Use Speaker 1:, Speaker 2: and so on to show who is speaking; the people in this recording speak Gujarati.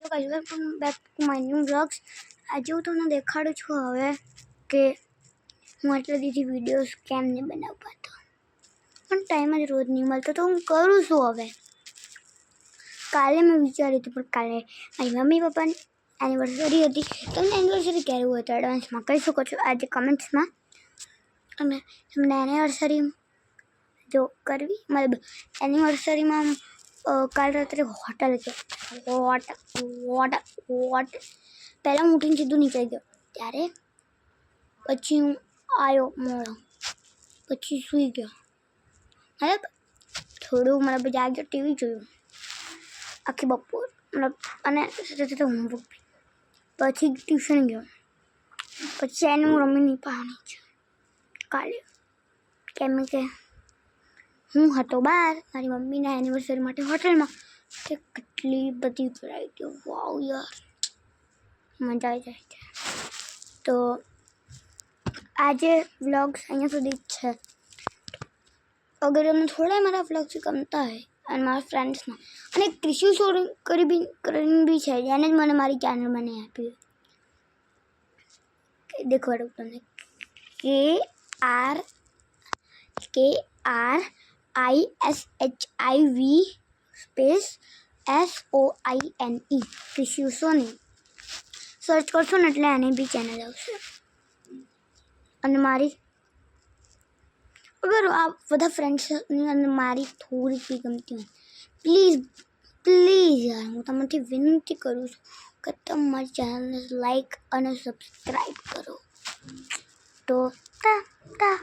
Speaker 1: તો guys welcome back to my new vlogs. આજે હું તમને દેખાડું છું હવે કે હું આટલા દીધી વિડીયોઝ કેમ નહીં બનાવવા તો પણ ટાઈમ જ રોજ નહીં મળતો તો હું કરું છું. હવે કાલે મેં વિચાર્યું હતું પણ કાલે મારી મમ્મી પપ્પાની એનિવર્સરી હતી. તમને એનિવર્સરી ક્યારે હોય તો એડવાન્સમાં કહી શકો છો આજે કમેન્ટ્સમાં. અને તમને એનિવર્સરી જો કરવી મતલબ એનિવર્સરીમાં કાલ રાત્રે હોટલ છે હોટ પહેલાં હું ઉઠીને સીધું નીકળી ગયો ત્યારે પછી હું આવ્યો મોડો પછી સૂઈ ગયો મતલબ થોડું મતલબ જાગ્યો ટીવી જોયું આખી બપોર મતલબ અને સાથે સાથે હોમવર્ક પછી ટ્યુશન ગયો પછી એને હું રમી નહીં પાવાની છે કાલે કેમ કે હું હતો બહાર મારી મમ્મીના એનિવર્સરી માટે હોટલમાં તે કેટલી બધી વેરાયટીઓ વાવ યાર મજા આવી જાય છે. તો આજે વ્લોગ્સ અહીંયા સુધી જ છે. અગર તમને થોડા મારા વ્લોગ્સ ગમતા હોય અને મારા ફ્રેન્ડ્સના અને ક્રિશુ સોરી કરીને બી છે જેને જ મને મારી ચેનલ મને આપી દેખવાડું તમને KRISHIV SOINE ક્રિશુ સોની સર્ચ કરશો ને એટલે એની બી ચેનલ આવશે. અને મારી અગર આ બધા ફ્રેન્ડ્સની અને મારી થોડી બી ગમતી હોય પ્લીઝ યાર હું તમારથી વિનંતી કરું છું કે તમે મારી ચેનલને લાઈક અને સબસ્ક્રાઈબ કરો. તો તા